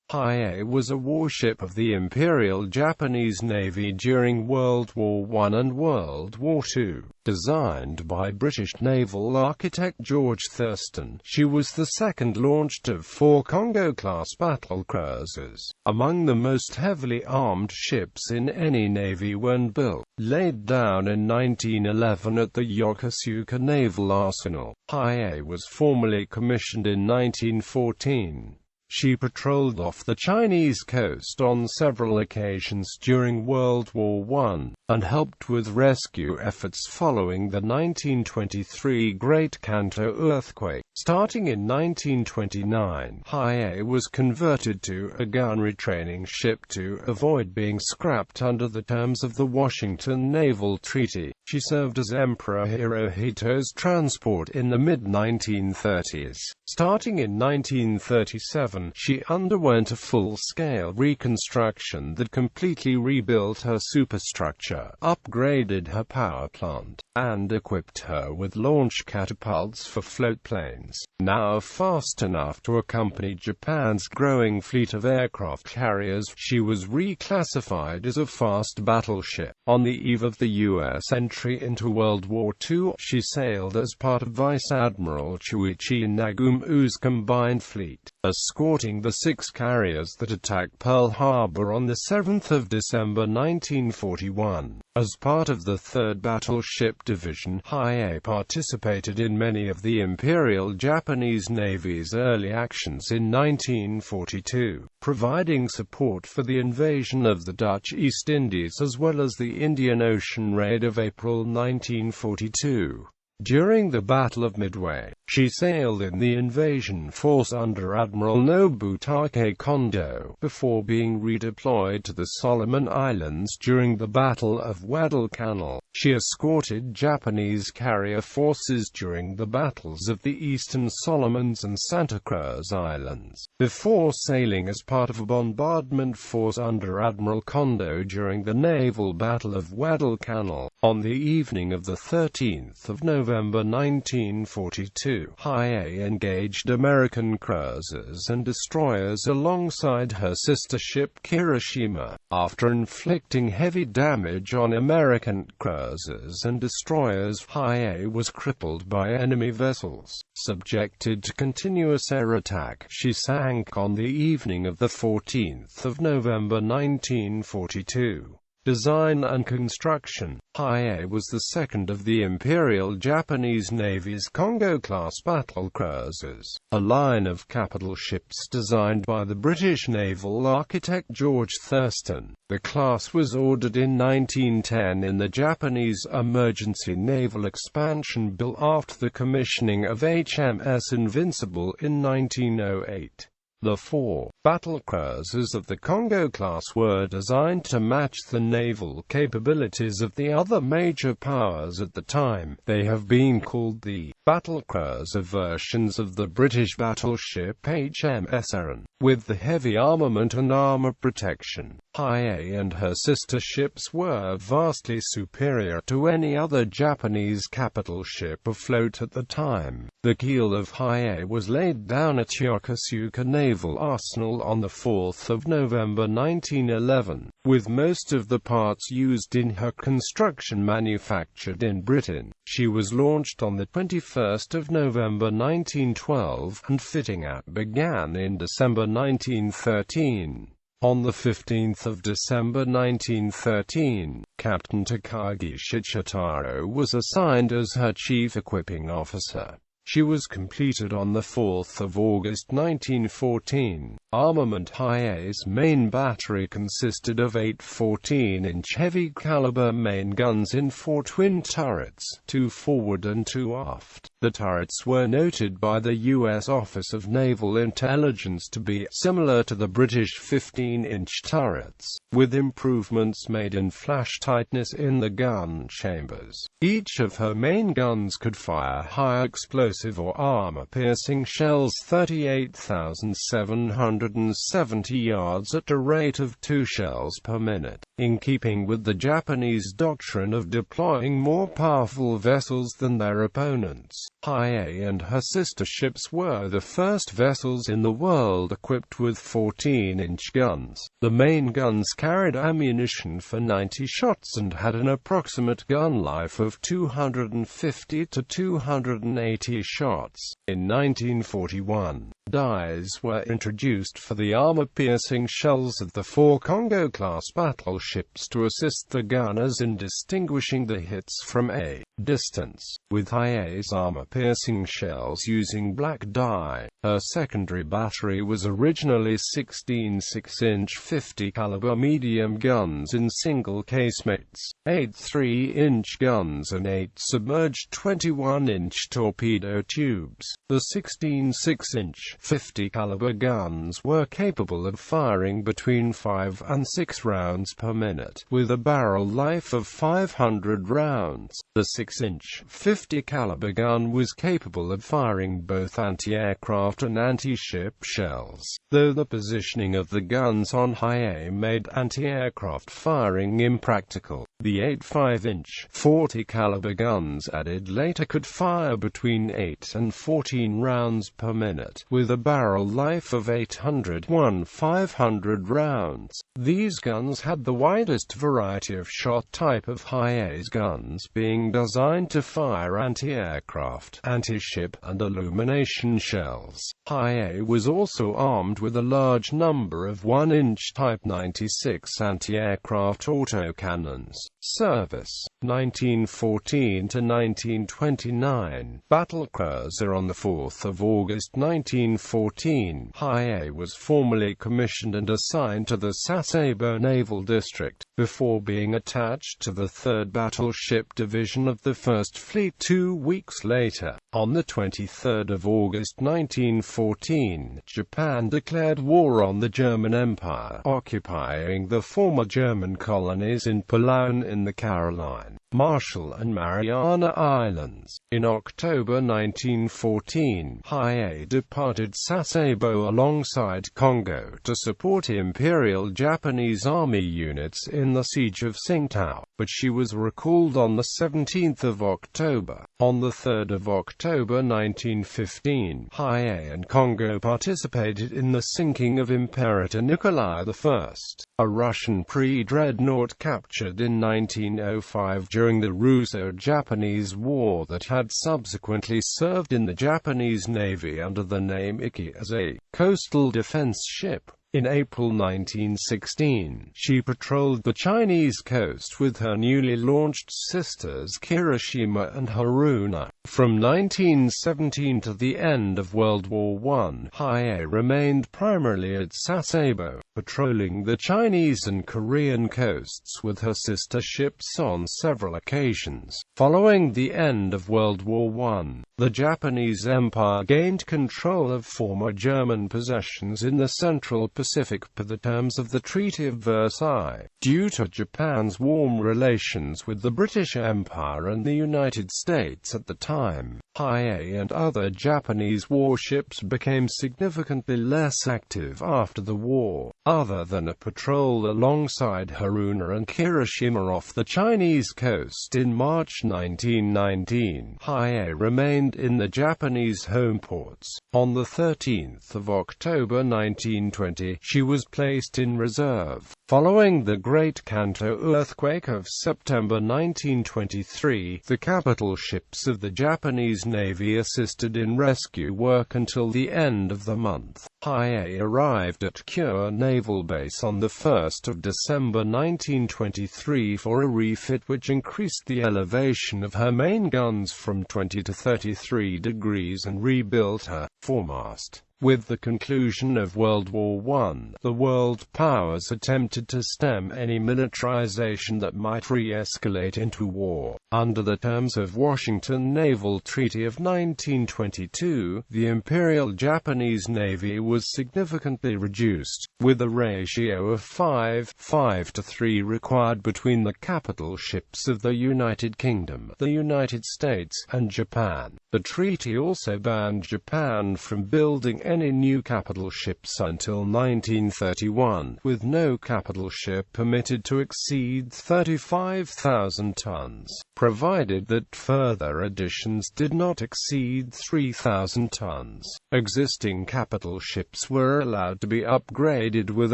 Hiei was a warship of the Imperial Japanese Navy during World War I and World War II. Designed by British naval architect George Thurston, she was the second launched of 4 Kongō-class battlecruisers, among the most heavily armed ships in any navy when built. Laid down in 1911 at the Yokosuka Naval Arsenal, Hiei was formally commissioned in 1914. She patrolled off the Chinese coast on several occasions during World War I, and helped with rescue efforts following the 1923 Great Kantō earthquake. Starting in 1929, Hiei was converted to a gun retraining ship to avoid being scrapped under the terms of the Washington Naval Treaty. She served as Emperor Hirohito's transport in the mid-1930s. Starting in 1937, she underwent a full-scale reconstruction that completely rebuilt her superstructure, upgraded her power plant, and equipped her with launch catapults for floatplanes. Now fast enough to accompany Japan's growing fleet of aircraft carriers, she was reclassified as a fast battleship. On the eve of the U.S. entry into World War II, she sailed as part of Vice Admiral Chuichi Nagumo's combined fleet, escorting the 6 carriers that attacked Pearl Harbor on 7 December 1941. As part of the 3rd Battleship Division, Hiei participated in many of the Imperial Japanese Navy's early actions in 1942, providing support for the invasion of the Dutch East Indies as well as the Indian Ocean Raid of April 1942. During the Battle of Midway, she sailed in the invasion force under Admiral Nobutake Kondo, before being redeployed to the Solomon Islands during the Battle of Guadalcanal. She escorted Japanese carrier forces during the battles of the Eastern Solomons and Santa Cruz Islands, before sailing as part of a bombardment force under Admiral Kondo during the naval Battle of Guadalcanal. On the evening of the 13th of November 1942, Hiei engaged American cruisers and destroyers alongside her sister ship Kirishima. After inflicting heavy damage on American cruisers and destroyers, Hiei was crippled by enemy vessels. Subjected to continuous air attack, she sank on the evening of the 14th of November 1942. Design and construction. Hiei was the second of the Imperial Japanese Navy's Kongō-class battlecruisers, a line of capital ships designed by the British naval architect George Thurston. The class was ordered in 1910 in the Japanese emergency naval expansion bill after the commissioning of HMS Invincible in 1908. The 4 battlecruisers of the Kongō-class were designed to match the naval capabilities of the other major powers at the time. They have been called the battlecruiser versions of the British battleship HMS Erin, with the heavy armament and armor protection. Hiei and her sister ships were vastly superior to any other Japanese capital ship afloat at the time. The keel of Hiei was laid down at Yokosuka Naval Arsenal on the 4th of November 1911, with most of the parts used in her construction manufactured in Britain. She was launched on the 21st of November 1912, and fitting-out began in December 1913. On the 15th of December 1913, Captain Takagi Shichitaro was assigned as her chief equipping officer. She was completed on the 4th of August 1914. Armament. Hiei's main battery consisted of 8 14-inch heavy-caliber main guns in 4 twin turrets, 2 forward and 2 aft. The turrets were noted by the U.S. Office of Naval Intelligence to be similar to the British 15-inch turrets, with improvements made in flash tightness in the gun chambers. Each of her main guns could fire high explosive or armor-piercing shells 38,700 270 yards at a rate of 2 shells per minute, in keeping with the Japanese doctrine of deploying more powerful vessels than their opponents. Hiei and her sister ships were the first vessels in the world equipped with 14-inch guns. The main guns carried ammunition for 90 shots and had an approximate gun life of 250 to 280 shots. In 1941, dies were introduced for the armor-piercing shells of the 4 Kongō-class battleships to assist the gunners in distinguishing the hits from a distance, with Hiei's armor-piercing shells using black dye. Her secondary battery was originally 16 6-inch 50-caliber medium guns in single casemates, 8 3-inch guns and 8 submerged 21-inch torpedo tubes. The 16 6-inch 50-caliber guns were capable of firing between 5 and 6 rounds per minute, with a barrel life of 500 rounds. The 6-inch 50-caliber gun was capable of firing both anti-aircraft and anti-ship shells, though the positioning of the guns on Hiei made anti-aircraft firing impractical. The 8 5-inch 40-caliber guns added later could fire between 8 and 14 rounds per minute, with a barrel life of 500 rounds. These guns had the widest variety of shot type of Hiei's guns, being designed to fire anti-aircraft, anti-ship, and illumination shells. Hiei was also armed with a large number of 1-inch Type 96 anti-aircraft autocannons. Service 1914 to 1929. Battlecruiser. On the 4th of August 1914, Hiei was formally commissioned and assigned to the Sasebo Naval District, before being attached to the 3rd Battleship Division of the 1st Fleet 2 weeks later. On the 23rd of August 1914, Japan declared war on the German Empire, occupying the former German colonies in Palau in the Caroline, Marshall and Mariana Islands. In October 1914, Hiei departed Sasebo alongside Kongō to support Imperial Japanese Army units in the siege of Tsingtao, but she was recalled on the 17th of October. On the 3rd of October 1915, Hiei and Kongō participated in the sinking of Imperator Nikolai I, a Russian pre-dreadnought captured in 1905 during the Russo-Japanese War that had subsequently served in the Japanese Navy under the name Iki as a coastal defense ship. In April 1916, she patrolled the Chinese coast with her newly launched sisters Kirishima and Haruna. From 1917 to the end of World War I, Hiei remained primarily at Sasebo, patrolling the Chinese and Korean coasts with her sister ships on several occasions. Following the end of World War I, the Japanese Empire gained control of former German possessions in the Central Pacific per the terms of the Treaty of Versailles. Due to Japan's warm relations with the British Empire and the United States at the time, Hiei and other Japanese warships became significantly less active after the war. Other than a patrol alongside Haruna and Kirishima off the Chinese coast in March 1919, Hiei remained in the Japanese home ports. On the 13th of October 1920, she was placed in reserve. Following the Great Kantō earthquake of September 1923, the capital ships of the Japanese Navy assisted in rescue work until the end of the month. Hiei arrived at Kure Naval Base on the 1st of December 1923 for a refit which increased the elevation of her main guns from 20 to 33 degrees and rebuilt her foremast. With the conclusion of World War I, the world powers attempted to stem any militarization that might re-escalate into war. Under the terms of Washington Naval Treaty of 1922, the Imperial Japanese Navy was significantly reduced, with a ratio of 5:3 required between the capital ships of the United Kingdom, the United States, and Japan. The treaty also banned Japan from building any new capital ships until 1931, with no capital ship permitted to exceed 35,000 tons, provided that further additions did not exceed 3,000 tons. Existing capital ships were allowed to be upgraded with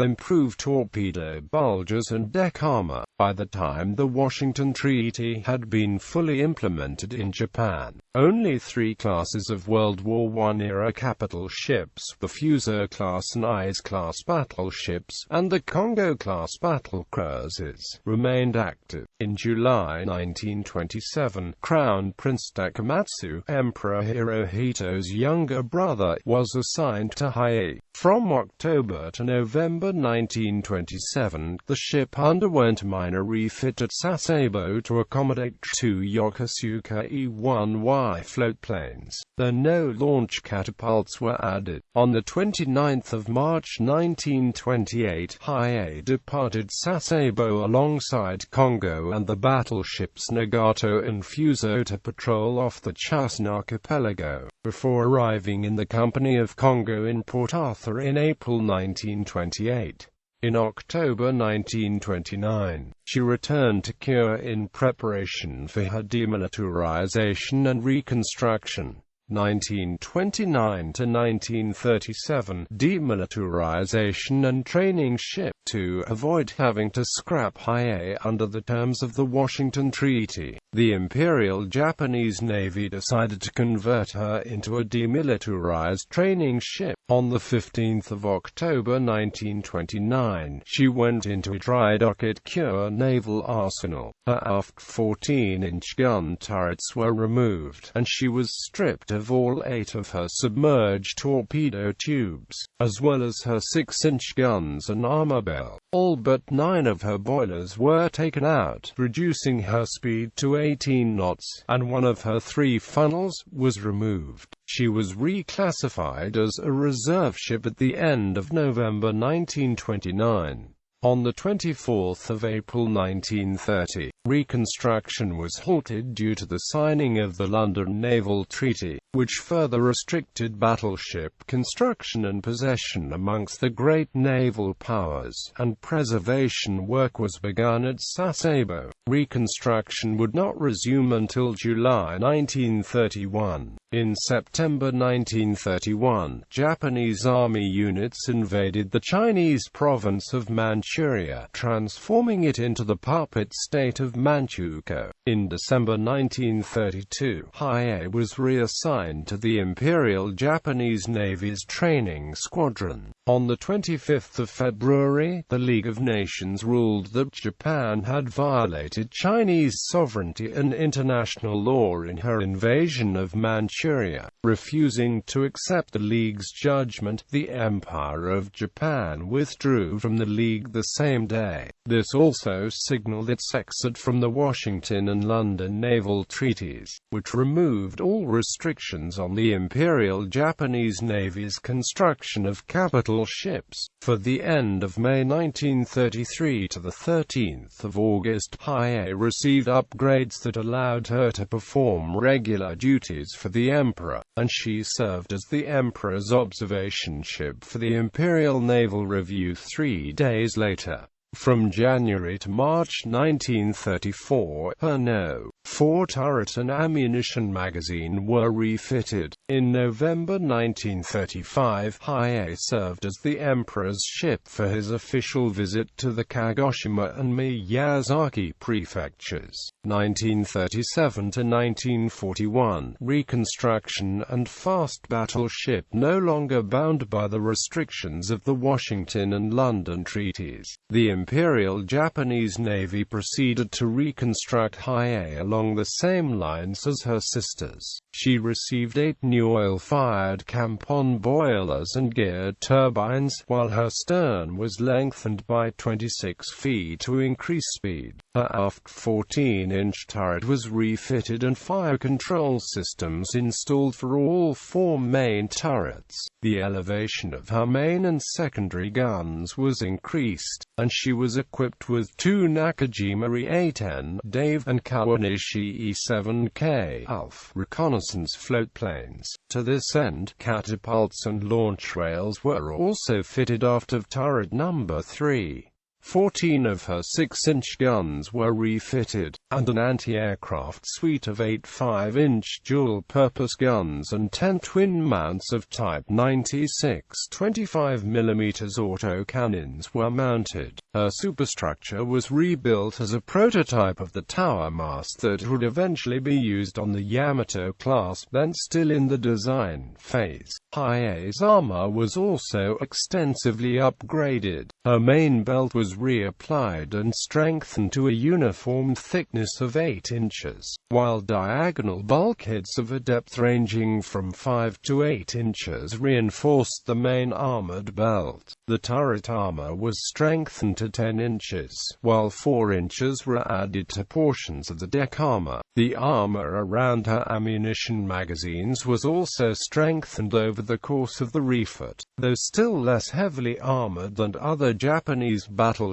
improved torpedo bulges and deck armor. By the time the Washington Treaty had been fully implemented in Japan, only three classes of World War I-era capital ships, the Fusilier-class and Hiei-class battleships, and the Kongō-class battlecruisers, remained active. In July 1927, Crown Prince Takamatsu, Emperor Hirohito's younger brother, was assigned to Hiei. From October to November 1927, the ship underwent minor refit at Sasebo to accommodate two Yokosuka E-1Y floatplanes, though no launch catapults were added. On the 29th of March 1928, Hiei departed Sasebo alongside Kongō and the battleships Nagato and Fuso to patrol off the Chosin archipelago, before arriving in the company of Kongō in Port Arthur in April 1928. In October 1929, she returned to Kure in preparation for her demilitarization and reconstruction. 1929 to 1937, demilitarization and training ship. To avoid having to scrap Hiei under the terms of the Washington Treaty, the Imperial Japanese Navy decided to convert her into a demilitarized training ship. On the 15th of October 1929, she went into dry dock at Kure Naval Arsenal. Her aft 14-inch gun turrets were removed, and she was stripped of all 8 of her submerged torpedo tubes, as well as her 6-inch guns and armor bell. All but 9 of her boilers were taken out, reducing her speed to 18 knots, and one of her 3 funnels was removed. She was reclassified as a reserve ship at the end of November 1929. On the 24th of April 1930, Reconstruction was halted due to the signing of the London Naval Treaty, which further restricted battleship construction and possession amongst the great naval powers, and preservation work was begun at Sasebo. Reconstruction would not resume until July 1931. In September 1931, Japanese army units invaded the Chinese province of Manchuria, transforming it into the puppet state of Manchukuo. In December 1932, Hiei was reassigned to the Imperial Japanese Navy's training squadron. On the 25th of February, the League of Nations ruled that Japan had violated Chinese sovereignty and international law in her invasion of Manchuria. Refusing to accept the League's judgment, the Empire of Japan withdrew from the League the same day. This also signaled its exit from the Washington and London naval treaties, which removed all restrictions on the Imperial Japanese Navy's construction of capital ships. For the end of May 1933 to the 13th of August, Hiei received upgrades that allowed her to perform regular duties for the Emperor, and she served as the Emperor's observation ship for the Imperial Naval Review 3 days later. From January to March 1934, her No. 4 turret and ammunition magazine were refitted. In November 1935, Hiei served as the Emperor's ship for his official visit to the Kagoshima and Miyazaki prefectures. 1937 to 1941, Reconstruction and fast battleship no longer bound by the restrictions of the Washington and London treaties. The Imperial Japanese Navy proceeded to reconstruct Hiei along the same lines as her sisters. She received 8 new oil-fired Kampon boilers and geared turbines, while her stern was lengthened by 26 feet to increase speed. Her aft 14-inch turret was refitted and fire control systems installed for all four main turrets. The elevation of her main and secondary guns was increased, and she was equipped with two Nakajima Rie-10 Dave and Kawanishi E-7K Alf reconnaissance floatplanes. To this end, catapults and launch rails were also fitted aft of turret number 3. 14 of her 6-inch guns were refitted, and an anti-aircraft suite of 8 5-inch dual-purpose guns and 10 twin mounts of Type 96 25mm autocannons were mounted. Her superstructure was rebuilt as a prototype of the tower mast that would eventually be used on the Yamato-class, then still in the design phase. Hiei's armor was also extensively upgraded. Her main belt was reapplied and strengthened to a uniform thickness of 8 inches, while diagonal bulkheads of a depth ranging from 5 to 8 inches reinforced the main armored belt. The turret armor was strengthened to 10 inches, while 4 inches were added to portions of the deck armor. The armor around her ammunition magazines was also strengthened over the course of the refit. Though still less heavily armored than other Japanese battleships,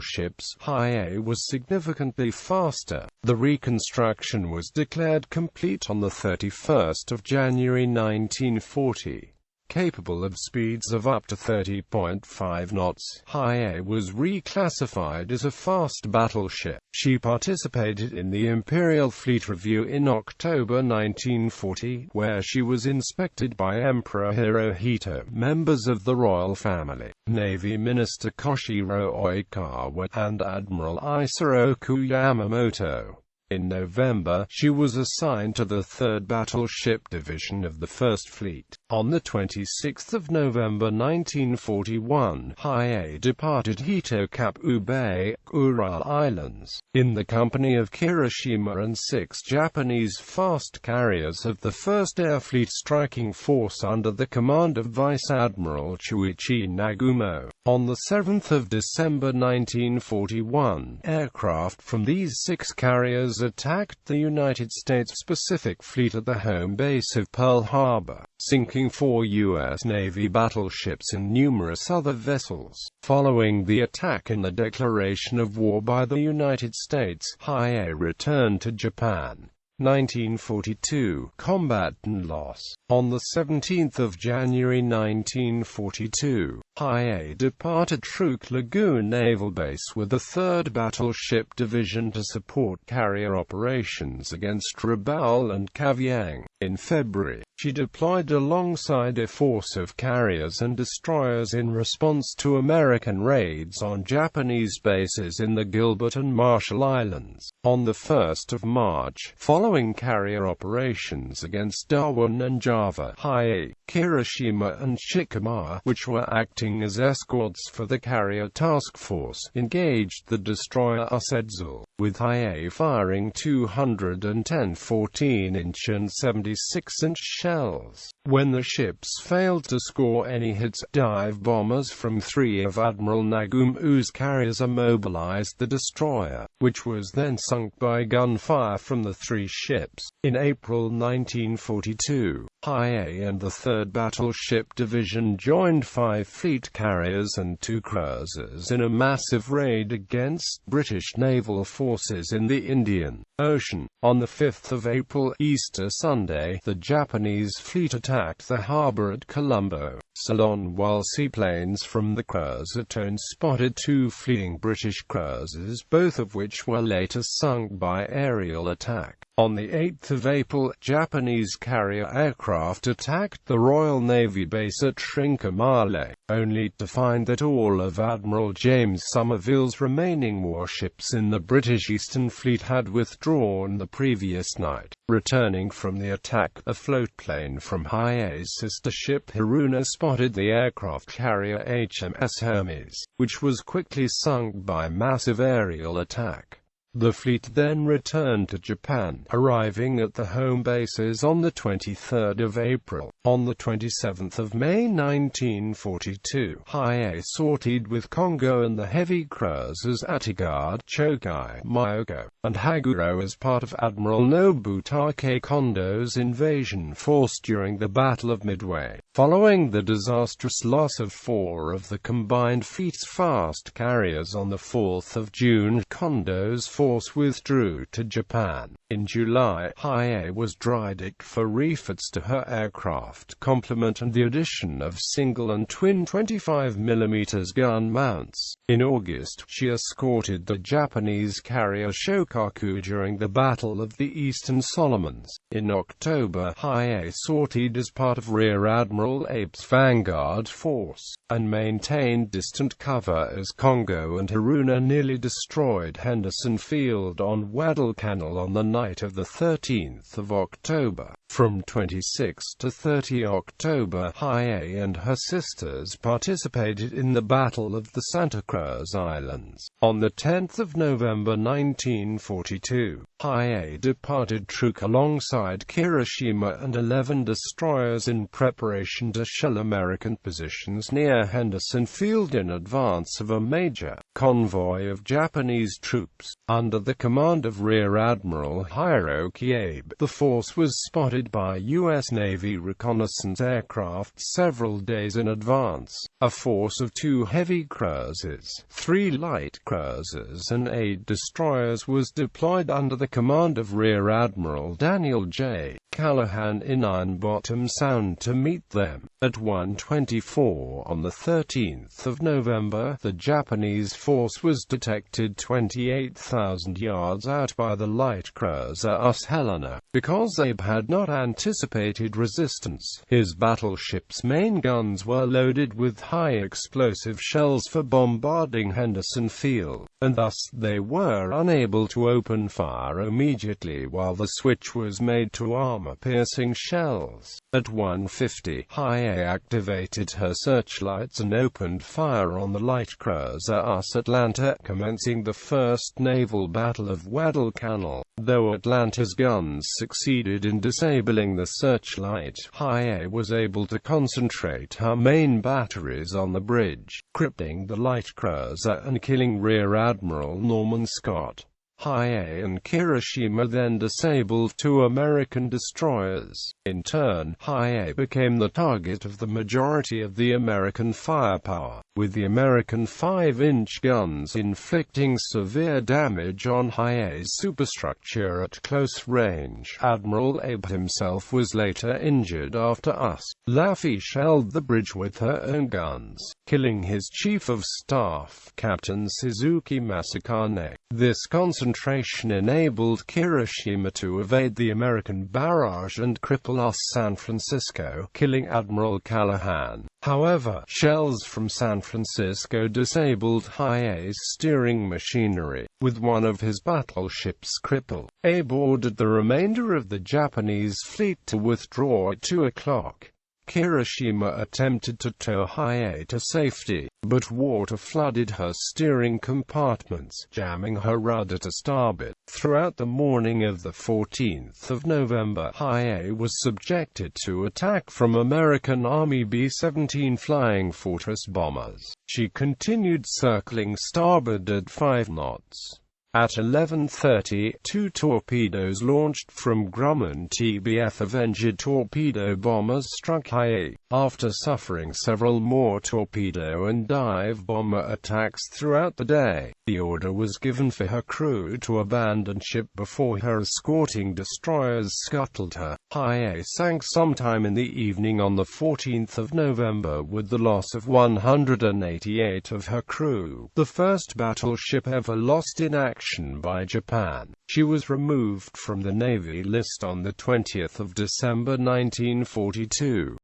Hiei was significantly faster. The Reconstruction was declared complete on the 31st of January 1940. Capable of speeds of up to 30.5 knots, Hiei was reclassified as a fast battleship. She participated in the Imperial Fleet Review in October 1940, where she was inspected by Emperor Hirohito, members of the royal family, Navy Minister Koshiro Oikawa, and Admiral Isoroku Yamamoto. In November, she was assigned to the 3rd Battleship Division of the 1st Fleet. On the 26th of November 1941, Hiei departed Hitokapu Bay, Ural Islands, in the company of Kirishima and 6 Japanese fast carriers of the 1st Air Fleet Striking Force under the command of Vice Admiral Chuichi Nagumo. On the 7th of December 1941, aircraft from these 6 carriers attacked the United States Pacific Fleet at the home base of Pearl Harbor, sinking 4 U.S. Navy battleships and numerous other vessels. Following the attack and the declaration of war by the United States, Hiei returned to Japan. 1942 Combat and loss. On the 17th of January 1942, Hiei departed Truk Lagoon Naval Base with the 3rd Battleship Division to support carrier operations against Rabaul and Kavieng. In February, she deployed alongside a force of carriers and destroyers in response to American raids on Japanese bases in the Gilbert and Marshall Islands. On the 1st of March, following carrier operations against Darwin and Java, Hiei, Kirishima and Shikamawa, which were acting as escorts for the carrier task force, engaged the destroyer Usedzel, with Hiei firing 210 14-inch and 76-inch shells. When the ships failed to score any hits, dive bombers from 3 of Admiral Nagumo's carriers immobilized the destroyer, which was then sunk by gunfire from the 3 ships. In April 1942, Hiei and the 3rd Battleship Division joined 5 fleet carriers and 2 cruisers in a massive raid against British naval forces in the Indian Ocean. On the 5th of April, Easter Sunday, the Japanese fleet attacked the harbor at Colombo, Ceylon, while seaplanes from the cruiser tone spotted 2 fleeing British cruisers, both of which were later sunk by aerial attack. On the 8th of April, Japanese carrier aircraft attacked the Royal Navy base at Trincomalee, only to find that all of Admiral James Somerville's remaining warships in the British Eastern Fleet had withdrawn the previous night. Returning from the attack, a floatplane from Hiei's sister ship Haruna spotted the aircraft carrier HMS Hermes, which was quickly sunk by massive aerial attack. The fleet then returned to Japan, arriving at the home bases on the 23rd of April. On the 27th of May 1942, Hiei sortied with Kongō and the heavy cruisers Attigard, Chokai, Myoko, and Haguro as part of Admiral Nobutake Kondo's invasion force during the Battle of Midway. Following the disastrous loss of 4 of the combined fleet's fast carriers on the 4th of June, Kondo's force withdrew to Japan. In July, Hiei was dry-docked for refits to her aircraft complement and the addition of single and twin 25mm gun mounts. In August, she escorted the Japanese carrier Shokaku during the Battle of the Eastern Solomons. In October, Hiei sortied as part of Rear Admiral Abe's vanguard force, and maintained distant cover as Kongō and Haruna nearly destroyed Henderson Field on Guadalcanal on the night of the 13th of October. From 26 to 30 October, Hiei and her sisters participated in the Battle of the Santa Cruz Islands. On the 10th of November 1942, Hiei departed Truk alongside Kirishima and 11 destroyers in preparation to shell American positions near Henderson Field in advance of a major convoy of Japanese troops. Under the command of Rear Admiral Hiroki Abe, the force was spotted by U.S. Navy reconnaissance aircraft several days in advance. A force of 2 heavy cruisers, 3 light cruisers and 8 destroyers was deployed under the command of Rear Admiral Daniel J. Callahan in Iron Bottom Sound to meet them. At 1:24 on the 13th of November, the Japanese force was detected 28,000 yards out by the light cruiser US Helena. Because Abe had not anticipated resistance, his battleship's main guns were loaded with high explosive shells for bombarding Henderson Field, and thus they were unable to open fire immediately while the switch was made to armor-piercing shells. At 1:50, Hiei activated her searchlights and opened fire on the light cruiser US Atlanta, commencing the First Naval Battle of Guadalcanal. Though Atlanta's guns succeeded in disabling the searchlight, Hiei was able to concentrate her main batteries on the bridge, crippling the light cruiser and killing Rear Admiral Norman Scott. Hiei and Kirishima then disabled 2 American destroyers. In turn, Hiei became the target of the majority of the American firepower, with the American 5-inch guns inflicting severe damage on Hiei's superstructure at close range. Admiral Abe himself was later injured after US Laffey shelled the bridge with her own guns, killing his chief of staff, Captain Suzuki Masakane. This concentration enabled Kirishima to evade the American barrage and cripple US San Francisco, killing Admiral Callahan. However, shells from San Francisco disabled Hiei's steering machinery, with one of his battleships crippled. Abe ordered the remainder of the Japanese fleet to withdraw at 2 o'clock. Kirishima attempted to tow Hiei to safety, but water flooded her steering compartments, jamming her rudder to starboard. Throughout the morning of the 14th of November, Hiei was subjected to attack from American Army B-17 Flying Fortress bombers. She continued circling starboard at 5 knots. At 11:30, 2 torpedoes launched from Grumman TBF Avenger torpedo bombers struck Hiei, after suffering several more torpedo and dive bomber attacks throughout the day. The order was given for her crew to abandon ship before her escorting destroyers scuttled her. Hiei sank sometime in the evening on the 14th of November with the loss of 188 of her crew, the first battleship ever lost in action by Japan. She was removed from the Navy list on the 20th of December 1942.